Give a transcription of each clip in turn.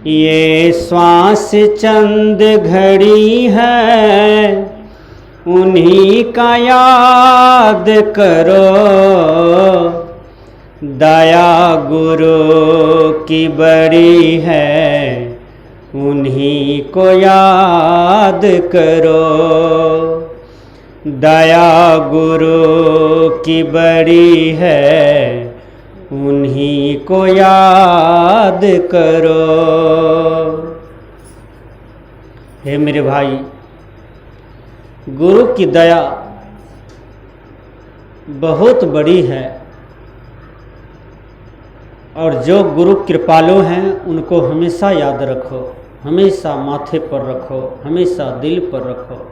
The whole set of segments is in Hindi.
ये श्वास चंद घड़ी है, उन्हीं का याद करो। दया गुरु की बड़ी है, उन्हीं को याद करो। दया गुरु की बड़ी है, उन्हीं को याद करो। हे मेरे भाई, गुरु की दया बहुत बड़ी है और जो गुरु कृपालु हैं उनको हमेशा याद रखो, हमेशा माथे पर रखो, हमेशा दिल पर रखो।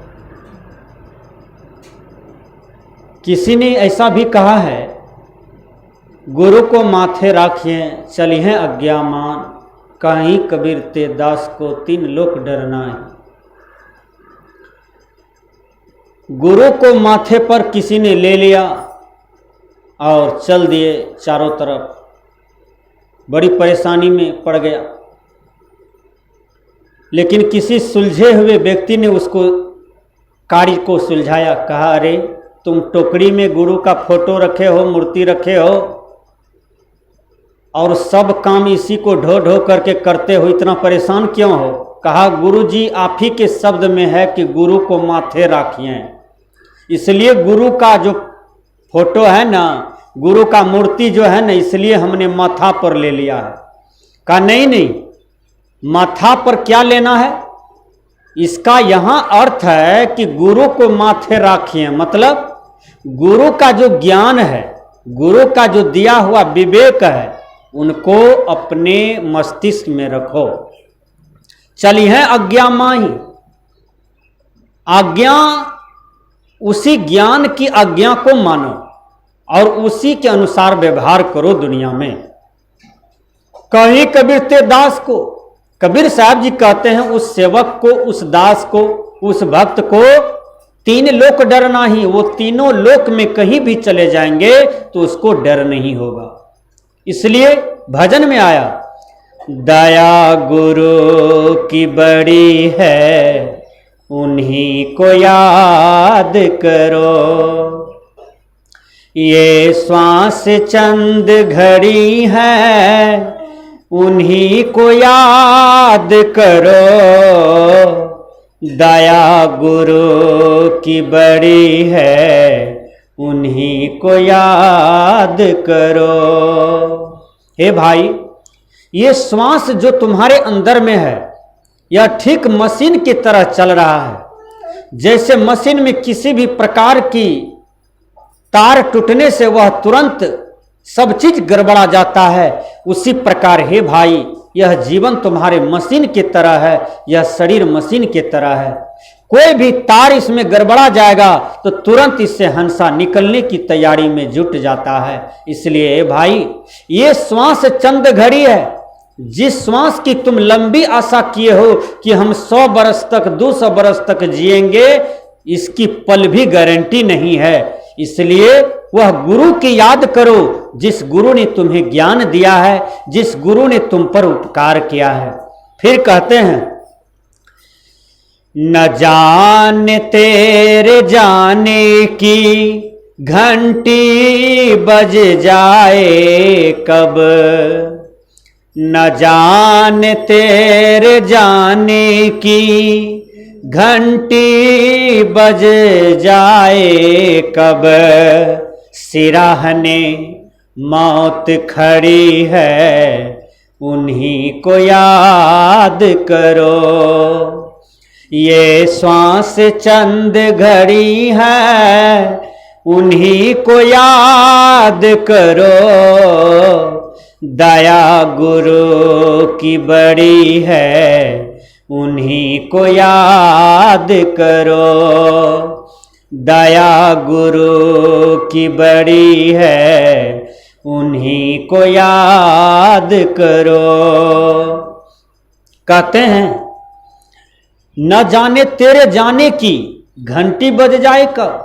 किसी ने ऐसा भी कहा है, गुरु को माथे राखिए चलिए अज्ञामान, कहीं कबीर ते दास को तीन लोक डरनाए। गुरु को माथे पर किसी ने ले लिया और चल दिए चारों तरफ, बड़ी परेशानी में पड़ गया। लेकिन किसी सुलझे हुए व्यक्ति ने उसको कार्य को सुलझाया। कहा, अरे तुम टोकरी में गुरु का फोटो रखे हो, मूर्ति रखे हो और सब काम इसी को ढो ढो करके करते हो, इतना परेशान क्यों हो? कहा, गुरु जी आप ही के शब्द में है कि गुरु को माथे राखिए, इसलिए गुरु का जो फोटो है ना, गुरु का मूर्ति जो है ना, इसलिए हमने माथा पर ले लिया है। कहा नहीं नहीं, माथा पर क्या लेना है? इसका यहाँ अर्थ है कि गुरु को माथे राखिए, मतलब गुरु का जो ज्ञान है, गुरु का जो दिया हुआ विवेक है, उनको अपने मस्तिष्क में रखो। चलिए अज्ञा माही, आज्ञा उसी ज्ञान की आज्ञा को मानो और उसी के अनुसार व्यवहार करो दुनिया में। कहीं कबीर ते दास को, कबीर साहब जी कहते हैं उस सेवक को, उस दास को, उस भक्त को तीन लोक डरना ही। वो तीनों लोक में कहीं भी चले जाएंगे तो उसको डर नहीं होगा। इसलिए भजन में आया, दया गुरु की बड़ी है, उन्हीं को याद करो। ये श्वास चंद घड़ी है, उन्हीं को याद करो। दया गुरु की बड़ी है, उन्हीं को याद करो। हे भाई, ये श्वास जो तुम्हारे अंदर में है, यह ठीक मशीन की तरह चल रहा है। जैसे मशीन में किसी भी प्रकार की तार टूटने से वह तुरंत सब चीज गड़बड़ा जाता है, उसी प्रकार हे भाई यह जीवन तुम्हारे मशीन की तरह है, यह शरीर मशीन की तरह है। कोई भी तार इसमें गड़बड़ा जाएगा तो तुरंत इससे हंसा निकलने की तैयारी में जुट जाता है। इसलिए भाई, ये श्वास चंद घड़ी है। जिस श्वास की तुम लंबी आशा किए हो कि हम 100 बरस तक, 200 बरस तक जिएंगे, इसकी पल भी गारंटी नहीं है। इसलिए वह गुरु की याद करो जिस गुरु ने तुम्हें ज्ञान दिया है, जिस गुरु ने तुम पर उपकार किया है। फिर कहते हैं, न जाने तेरे जाने की घंटी बज जाए कब, न जाने तेरे जाने की घंटी बज जाए कब। सिराहने मौत खड़ी है, उन्हीं को याद करो। ये श्वास चंद घड़ी है, उन्हीं को याद करो। दया गुरु की बड़ी है, उन्हीं को याद करो। दया गुरु की बड़ी है, उन्हीं को याद करो। कहते हैं, न जाने तेरे जाने की घंटी बज जाए कब।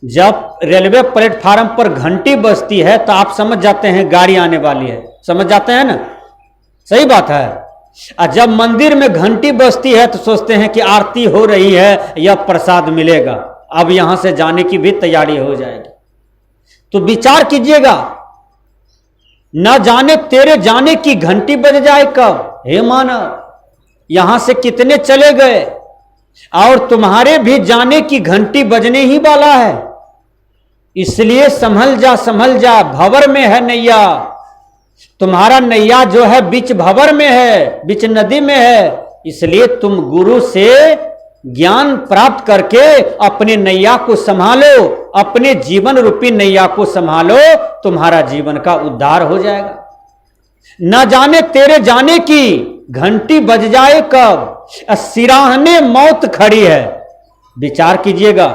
जब रेलवे प्लेटफार्म पर घंटी बजती है तो आप समझ जाते हैं गाड़ी आने वाली है, समझ जाते हैं ना, सही बात है। और जब मंदिर में घंटी बजती है तो सोचते हैं कि आरती हो रही है, यह प्रसाद मिलेगा, अब यहां से जाने की भी तैयारी हो जाएगी। तो विचार कीजिएगा, न जाने तेरे जाने की घंटी बज जाए कब। हे मानव, यहां से कितने चले गए और तुम्हारे भी जाने की घंटी बजने ही वाला है। इसलिए संभल जा, भंवर में है नैया। तुम्हारा नैया जो है बीच भंवर में है, बीच नदी में है। इसलिए तुम गुरु से ज्ञान प्राप्त करके अपने नैया को संभालो, अपने जीवन रूपी नैया को संभालो, तुम्हारा जीवन का उद्धार हो जाएगा। न जाने तेरे जाने की घंटी बज जाए कब, सिराहने मौत खड़ी है। विचार कीजिएगा,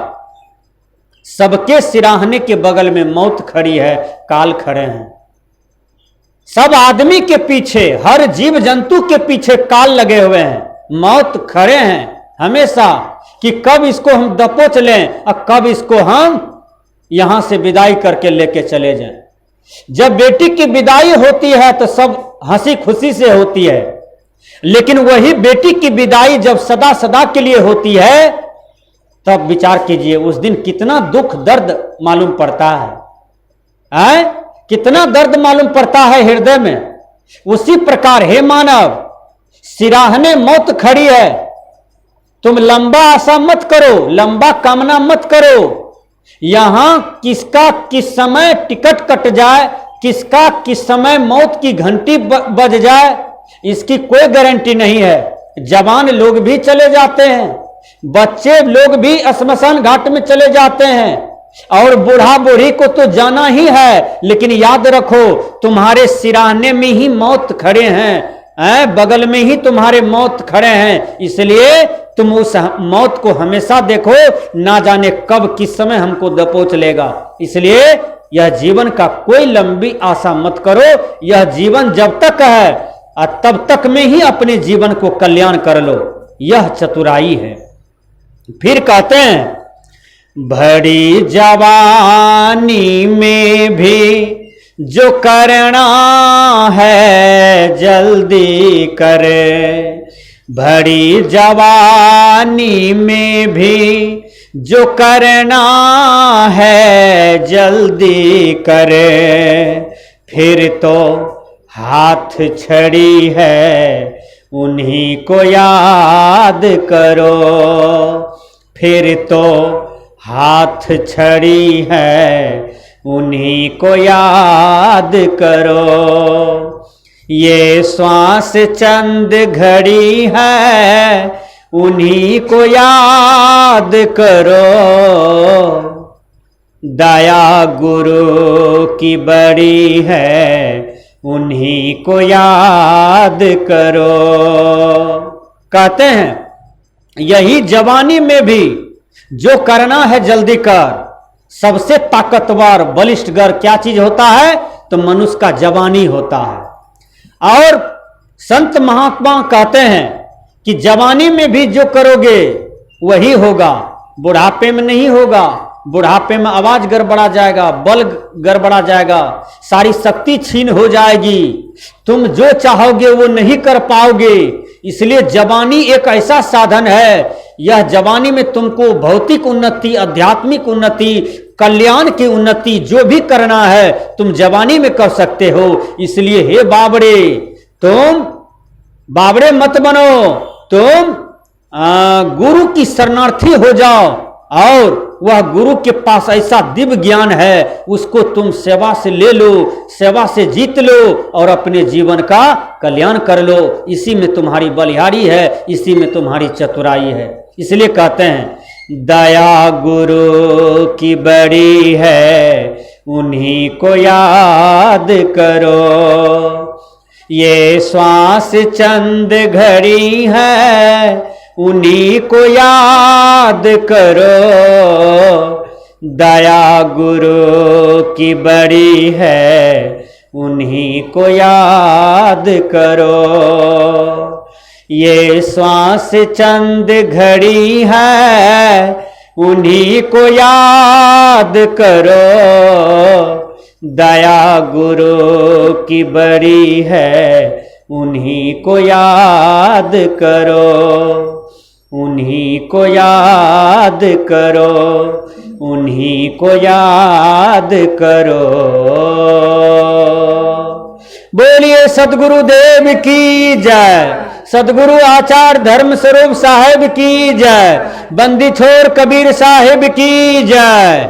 सबके सिराहने के बगल में मौत खड़ी है, काल खड़े हैं। सब आदमी के पीछे, हर जीव जंतु के पीछे काल लगे हुए हैं, मौत खड़े हैं हमेशा कि कब इसको हम दबोच लें और कब इसको हम यहां से विदाई करके लेके चले जाएं। जब बेटी की विदाई होती है तो सब हंसी खुशी से होती है, लेकिन वही बेटी की विदाई जब सदा सदा के लिए होती है, तब विचार कीजिए उस दिन कितना दुख दर्द मालूम पड़ता है, कितना दर्द मालूम पड़ता है हृदय में। उसी प्रकार हे मानव, सिराहने मौत खड़ी है। तुम लंबा आशा मत करो, लंबा कामना मत करो। यहां किसका किस समय टिकट कट जाए, किसका किस समय मौत की घंटी बज जाए, इसकी कोई गारंटी नहीं है। जवान लोग भी चले जाते हैं, बच्चे लोग भी श्मशान घाट में चले जाते हैं, और बूढ़ा बूढ़ी को तो जाना ही है। लेकिन याद रखो, तुम्हारे सिराहने में ही मौत खड़े हैं, बगल में ही तुम्हारे मौत खड़े हैं। इसलिए तुम उस मौत को हमेशा देखो, ना जाने कब किस समय हमको दबोच लेगा। इसलिए यह जीवन का कोई लंबी आशा मत करो। यह जीवन जब तक है तब तक में ही अपने जीवन को कल्याण कर लो, यह चतुराई है। फिर कहते हैं, भरी जवानी में भी जो करना है जल्दी करे, भरी जवानी में भी जो करना है जल्दी करे, फिर तो हाथ छड़ी है उन्हीं को याद करो, फिर तो हाथ छड़ी है उन्हीं को याद करो। ये श्वास चंद घड़ी है उन्हीं को याद करो, दया गुरु की बड़ी है उन्हीं को याद करो। कहते हैं यही जवानी में भी जो करना है जल्दी कर। सबसे ताकतवर बलिष्ठ गर क्या चीज होता है, तो मनुष्य का जवानी होता है। और संत महात्मा कहते हैं कि जवानी में भी जो करोगे वही होगा, बुढ़ापे में नहीं होगा। बुढ़ापे में आवाज गड़बड़ा जाएगा, बल गड़बड़ा जाएगा, सारी शक्ति छीन हो जाएगी, तुम जो चाहोगे वो नहीं कर पाओगे। इसलिए जवानी एक ऐसा साधन है, यह जवानी में तुमको भौतिक उन्नति, आध्यात्मिक उन्नति, कल्याण की उन्नति जो भी करना है तुम जवानी में कर सकते हो। इसलिए हे बाबड़े, तुम बाबड़े मत बनो, तुम गुरु की शरणार्थी हो जाओ, और वह गुरु के पास ऐसा दिव्य ज्ञान है, उसको तुम सेवा से ले लो, सेवा से जीत लो और अपने जीवन का कल्याण कर लो। इसी में तुम्हारी बलिहारी है, इसी में तुम्हारी चतुराई है। इसलिए कहते हैं दया गुरु की बड़ी है उन्हीं को याद करो, ये श्वास चंद घड़ी है उन्हीं को याद करो, दया गुरु की बड़ी है उन्हीं को याद करो, ये श्वास चंद घड़ी है उन्हीं को याद करो, दया गुरु की बड़ी है उन्हीं को याद करो, उन्हीं को याद करो, उन्हीं को याद करो। बोलिए सद्गुरु देव की जय, सद्गुरु आचार्य धर्म स्वरूप साहेब की जय, बंदी छोर कबीर साहेब की जय।